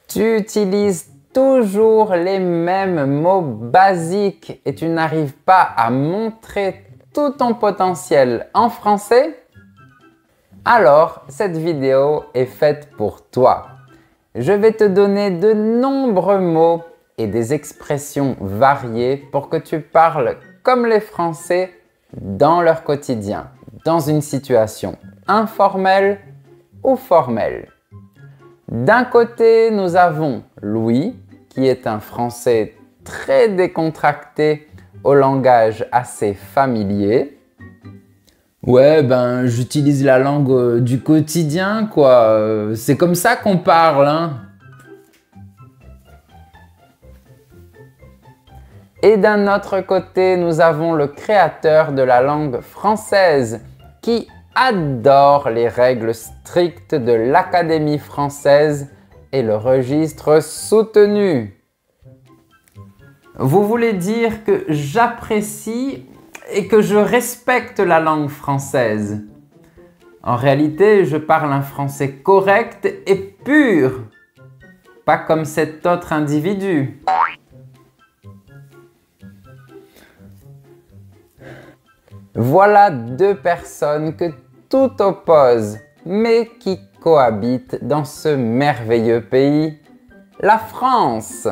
Tu utilises toujours les mêmes mots basiques et tu n'arrives pas à montrer tout ton potentiel en français? Alors, cette vidéo est faite pour toi. Je vais te donner de nombreux mots et des expressions variées pour que tu parles comme les Français dans leur quotidien, dans une situation informelle ou formelle. D'un côté, nous avons Louis, qui est un Français très décontracté, au langage assez familier. Ouais, ben, j'utilise la langue du quotidien, quoi. C'est comme ça qu'on parle, hein. Et d'un autre côté, nous avons le créateur de la langue française qui adore les règles strictes de l'Académie française et le registre soutenu. Vous voulez dire que j'apprécie et que je respecte la langue française. En réalité, je parle un français correct et pur, pas comme cet autre individu. Voilà deux personnes que tout oppose, mais qui cohabitent dans ce merveilleux pays, la France.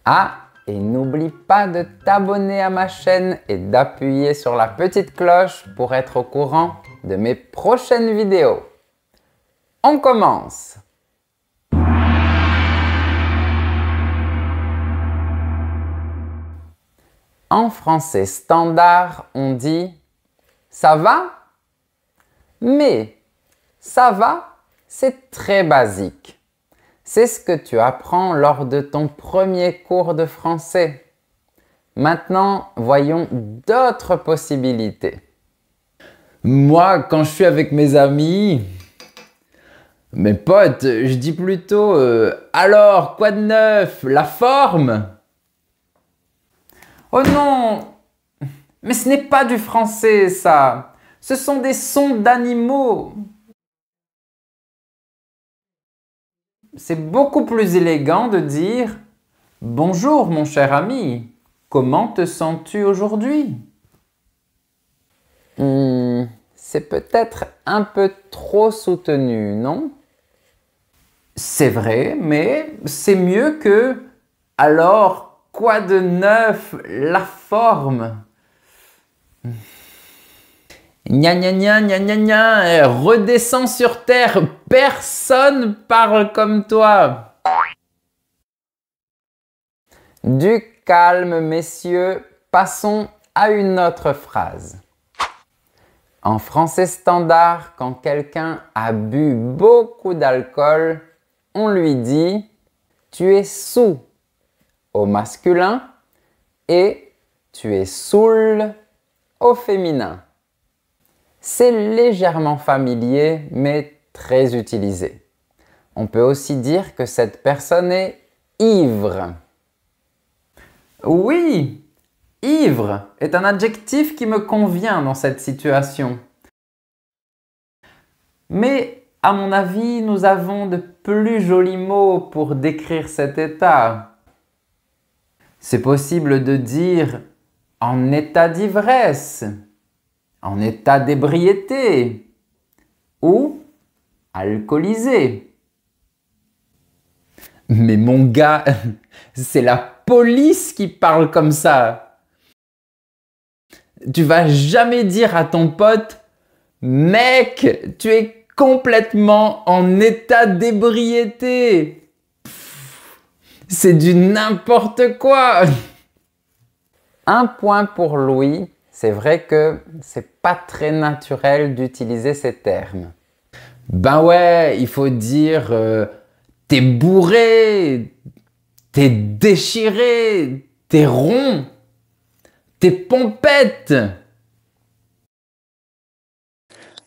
Ah, et n'oublie pas de t'abonner à ma chaîne et d'appuyer sur la petite cloche pour être au courant de mes prochaines vidéos. On commence! En français standard, on dit « ça va ?» Mais « ça va ?» c'est très basique. C'est ce que tu apprends lors de ton premier cours de français. Maintenant, voyons d'autres possibilités. Moi, quand je suis avec mes amis, mes potes, je dis plutôt « alors, quoi de neuf? La forme ?» Oh non! Mais ce n'est pas du français, ça! Ce sont des sons d'animaux! C'est beaucoup plus élégant de dire « Bonjour mon cher ami, comment te sens-tu aujourd'hui ?» C'est peut-être un peu trop soutenu, non? C'est vrai, mais c'est mieux que « alors, quoi de neuf? La forme ?» Gna gna gna gna gna gna, redescends sur terre, personne parle comme toi. Du calme, messieurs, passons à une autre phrase. En français standard, quand quelqu'un a bu beaucoup d'alcool, on lui dit « tu es saoul » au masculin et « tu es saoul » au féminin. C'est légèrement familier, mais très utilisé. On peut aussi dire que cette personne est ivre. Oui, ivre est un adjectif qui me convient dans cette situation. Mais à mon avis, nous avons de plus jolis mots pour décrire cet état. C'est possible de dire « en état d'ivresse », en état d'ébriété ou alcoolisé. Mais mon gars, c'est la police qui parle comme ça. Tu vas jamais dire à ton pote « Mec, tu es complètement en état d'ébriété ». C'est du n'importe quoi. Un point pour Louis. C'est vrai que c'est pas très naturel d'utiliser ces termes. Ben ouais, il faut dire t'es bourré, t'es déchiré, t'es rond, t'es pompette.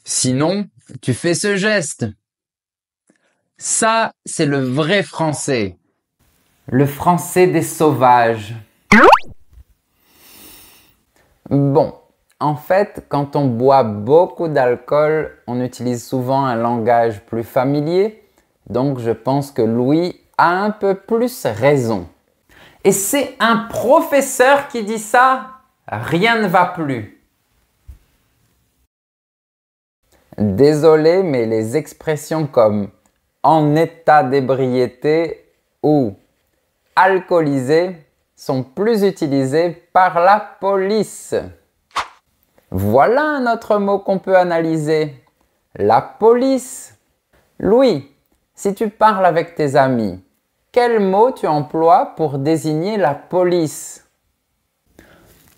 Sinon, tu fais ce geste. Ça, c'est le vrai français. Le français des sauvages. Bon, en fait, quand on boit beaucoup d'alcool, on utilise souvent un langage plus familier, Donc je pense que Louis a un peu plus raison. Et c'est un professeur qui dit ça, rien ne va plus. Désolé, mais les expressions comme en état d'ébriété ou alcoolisé sont plus utilisées par la police. Voilà un autre mot qu'on peut analyser. La police. Louis, si tu parles avec tes amis, quel mot tu emploies pour désigner la police?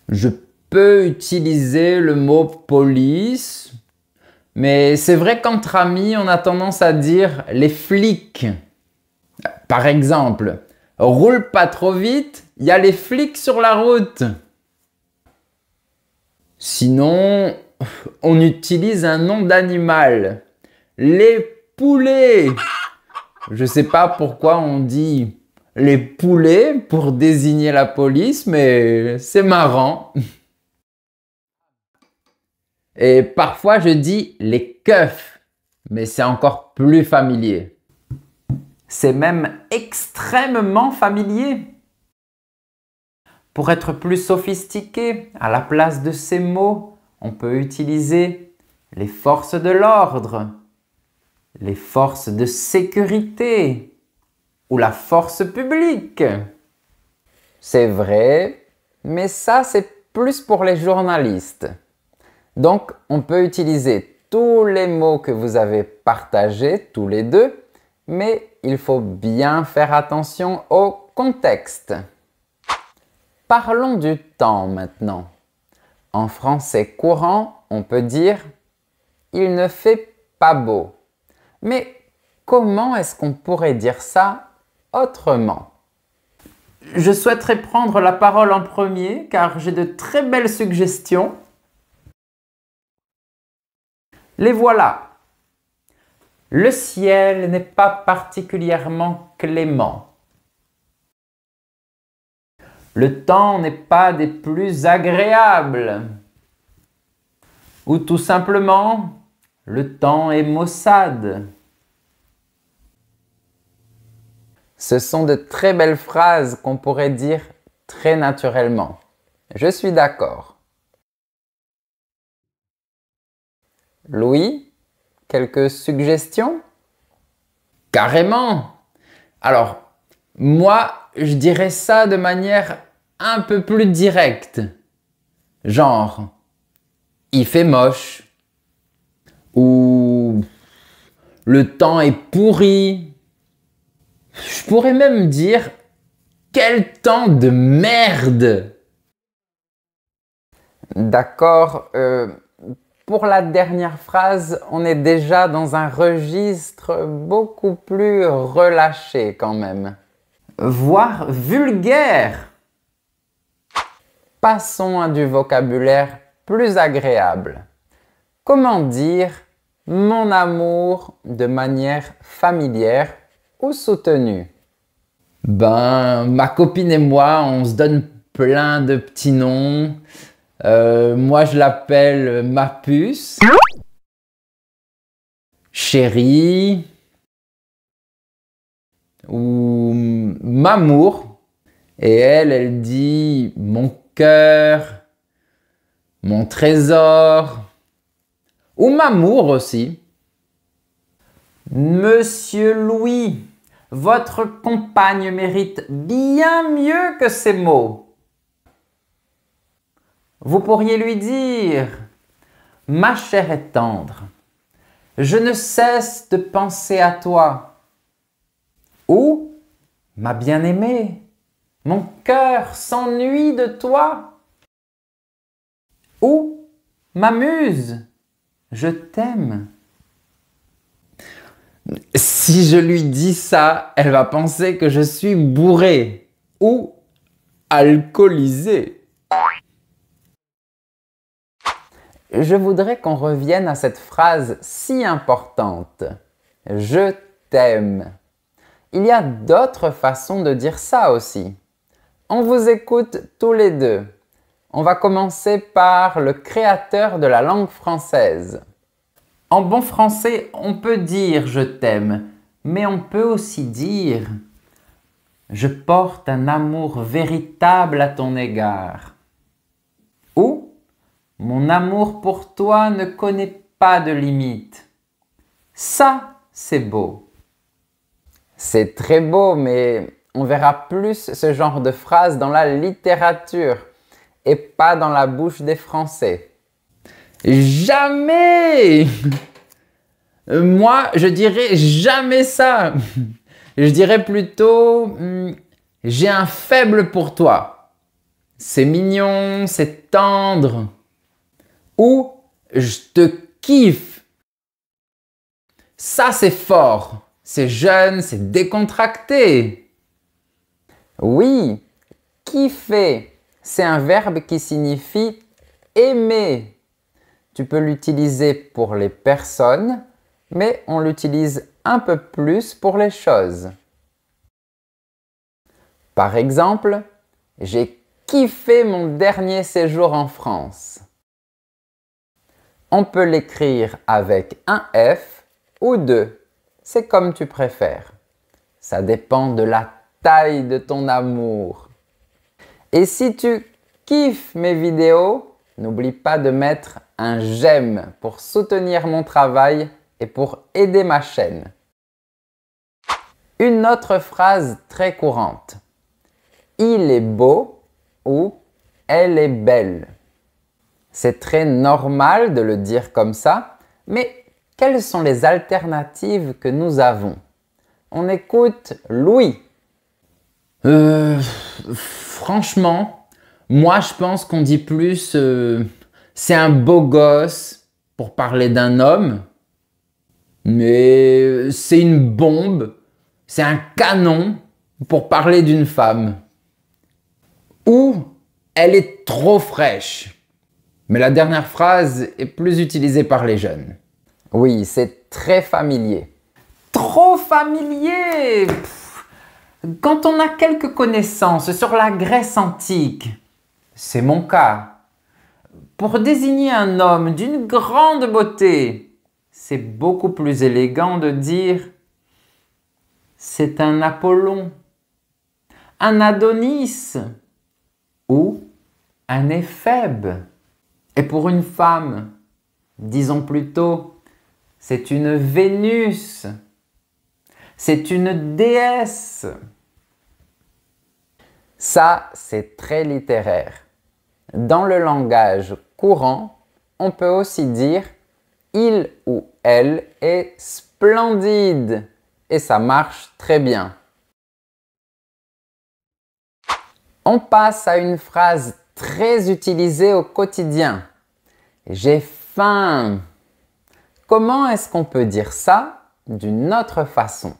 Je peux utiliser le mot police, mais c'est vrai qu'entre amis, on a tendance à dire les flics. Par exemple, roule pas trop vite, il y a les flics sur la route. Sinon, on utilise un nom d'animal. Les poulets. Je sais pas pourquoi on dit les poulets pour désigner la police, mais c'est marrant. Et parfois je dis les keufs, mais c'est encore plus familier. C'est même extrêmement familier. Pour être plus sophistiqué, à la place de ces mots, on peut utiliser les forces de l'ordre, les forces de sécurité ou la force publique. C'est vrai, mais ça c'est plus pour les journalistes. Donc on peut utiliser tous les mots que vous avez partagés tous les deux, mais il faut bien faire attention au contexte. Parlons du temps maintenant. En français courant, on peut dire « il ne fait pas beau ». Mais comment est-ce qu'on pourrait dire ça autrement? Je souhaiterais prendre la parole en premier car j'ai de très belles suggestions. Les voilà. Le ciel n'est pas particulièrement clément. Le temps n'est pas des plus agréables. Ou tout simplement, le temps est maussade. Ce sont de très belles phrases qu'on pourrait dire très naturellement. Je suis d'accord. Louis, quelques suggestions? Carrément! Alors, moi, je dirais ça de manière un peu plus directe. Genre, il fait moche. Ou le temps est pourri. Je pourrais même dire, quel temps de merde! D'accord, pour la dernière phrase, on est déjà dans un registre beaucoup plus relâché quand même. Voire vulgaire. Passons à du vocabulaire plus agréable. Comment dire « mon amour » de manière familière ou soutenue? Ben, ma copine et moi, on se donne plein de petits noms. Moi, je l'appelle ma puce, chérie ou m'amour. Et elle dit mon cœur, mon trésor ou m'amour aussi. Monsieur Louis, votre compagne mérite bien mieux que ces mots. Vous pourriez lui dire « Ma chère et tendre, je ne cesse de penser à toi. » Ou « Ma bien-aimée, mon cœur s'ennuie de toi. » Ou « Ma muse, je t'aime. » Si je lui dis ça, elle va penser que je suis bourré ou alcoolisé. Je voudrais qu'on revienne à cette phrase si importante. Je t'aime. Il y a d'autres façons de dire ça aussi. On vous écoute tous les deux. On va commencer par le créateur de la langue française. En bon français, on peut dire « je t'aime », Mais on peut aussi dire « Je porte un amour véritable à ton égard » ou « Mon amour pour toi ne connaît pas de limite ». Ça, c'est beau. C'est très beau, mais on verra plus ce genre de phrase dans la littérature et pas dans la bouche des Français. Jamais! Moi, je dirais jamais ça. Je dirais plutôt j'ai un faible pour toi. C'est mignon, c'est tendre. Ou je te kiffe. Ça, c'est fort. C'est jeune, c'est décontracté. Oui, kiffer, c'est un verbe qui signifie aimer. Tu peux l'utiliser pour les personnes, mais on l'utilise un peu plus pour les choses. Par exemple, j'ai kiffé mon dernier séjour en France. On peut l'écrire avec un F ou deux. C'est comme tu préfères. Ça dépend de la taille de ton amour. Et si tu kiffes mes vidéos, n'oublie pas de mettre un j'aime pour soutenir mon travail et pour aider ma chaîne. Une autre phrase très courante. Il est beau ou elle est belle. C'est très normal de le dire comme ça, mais quelles sont les alternatives que nous avons? On écoute Louis. Franchement, moi je pense qu'on dit plus c'est un beau gosse pour parler d'un homme, mais c'est une bombe, c'est un canon pour parler d'une femme. Ou elle est trop fraîche. Mais la dernière phrase est plus utilisée par les jeunes. Oui, c'est très familier. Trop familier! Quand on a quelques connaissances sur la Grèce antique, c'est mon cas. Pour désigner un homme d'une grande beauté, c'est beaucoup plus élégant de dire c'est un Apollon, un Adonis ou un Éphèbe. Et pour une femme, disons plutôt, c'est une Vénus, c'est une déesse. Ça, c'est très littéraire. Dans le langage courant, on peut aussi dire « il ou elle est splendide » et ça marche très bien. On passe à une phrase très utilisée au quotidien. J'ai faim. Comment est-ce qu'on peut dire ça d'une autre façon?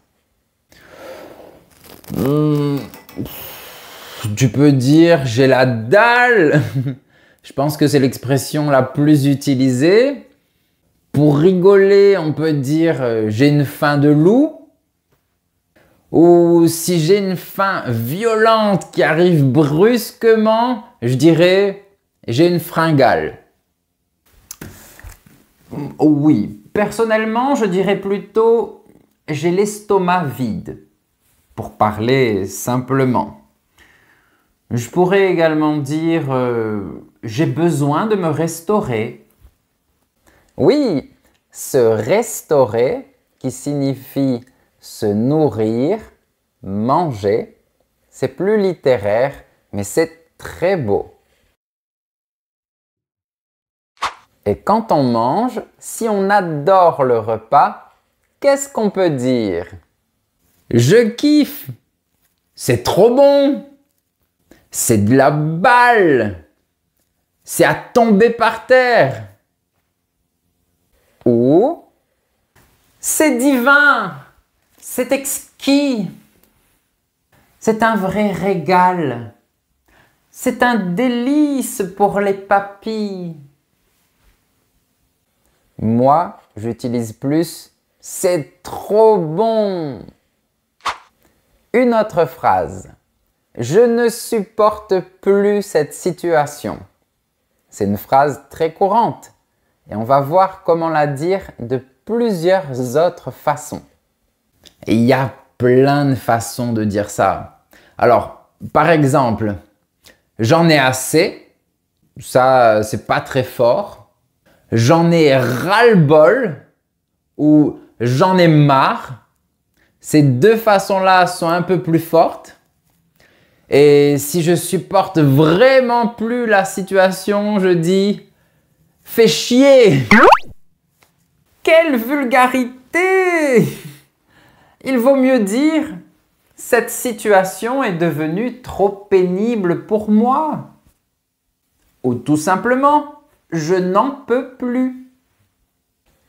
Tu peux dire j'ai la dalle. Je pense que c'est l'expression la plus utilisée. Pour rigoler, on peut dire j'ai une faim de loup. Ou si j'ai une faim violente qui arrive brusquement, je dirais j'ai une fringale. Oui, personnellement, je dirais plutôt j'ai l'estomac vide, pour parler simplement. Je pourrais également dire j'ai besoin de me restaurer. Oui, se restaurer, qui signifie se nourrir, manger, c'est plus littéraire, mais c'est très beau. Et quand on mange, si on adore le repas, qu'est-ce qu'on peut dire? Je kiffe! C'est trop bon! C'est de la balle! C'est à tomber par terre! Ou c'est divin! C'est exquis! C'est un vrai régal! C'est un délice pour les papilles! Moi, j'utilise plus « c'est trop bon ». Une autre phrase. Je ne supporte plus cette situation. C'est une phrase très courante et on va voir comment la dire de plusieurs autres façons. Et il y a plein de façons de dire ça. Alors, par exemple, j'en ai assez. Ça, c'est pas très fort. J'en ai ras-le-bol ou j'en ai marre. Ces deux façons-là sont un peu plus fortes. Et si je supporte vraiment plus la situation, je dis « fais chier ». Quelle vulgarité! Il vaut mieux dire « cette situation est devenue trop pénible pour moi ». Ou tout simplement « je n'en peux plus ».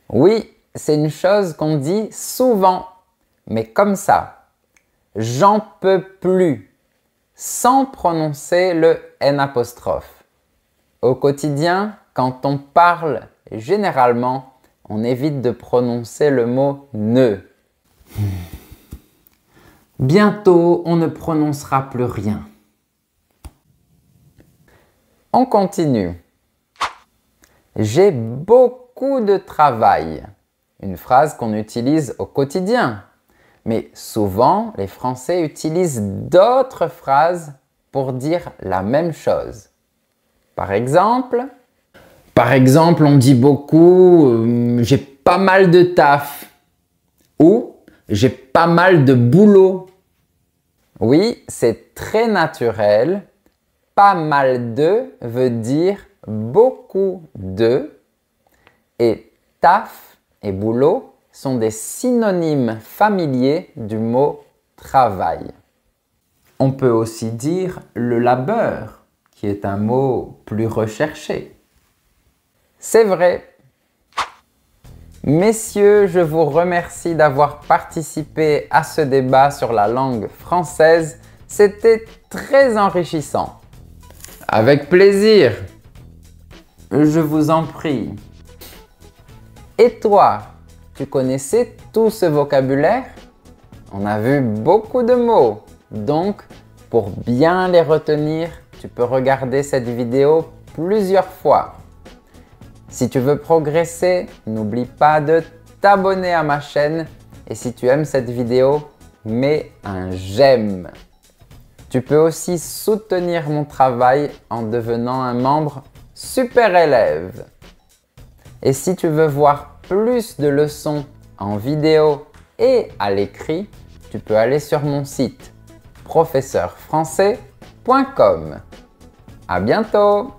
Oui, c'est une chose qu'on dit souvent, mais comme ça. « J'en peux plus » sans prononcer le N'. Au quotidien, quand on parle, généralement, on évite de prononcer le mot « ne ». Bientôt, on ne prononcera plus rien. On continue. J'ai beaucoup de travail. Une phrase qu'on utilise au quotidien. Mais souvent, les Français utilisent d'autres phrases pour dire la même chose. Par exemple, on dit beaucoup « j'ai pas mal de taf » ou « j'ai pas mal de boulot ». Oui, c'est très naturel. Pas mal de veut dire beaucoup de. Et taf et boulot sont des synonymes familiers du mot travail. On peut aussi dire le labeur, qui est un mot plus recherché. C'est vrai. Messieurs, je vous remercie d'avoir participé à ce débat sur la langue française. C'était très enrichissant. Avec plaisir. Je vous en prie. Et toi, tu connaissais tout ce vocabulaire? On a vu beaucoup de mots. Donc, pour bien les retenir, tu peux regarder cette vidéo plusieurs fois. Si tu veux progresser, n'oublie pas de t'abonner à ma chaîne. Et si tu aimes cette vidéo, mets un j'aime. Tu peux aussi soutenir mon travail en devenant un membre super élève. Et si tu veux voir plus de leçons en vidéo et à l'écrit, tu peux aller sur mon site professeurfrançais.com. À bientôt!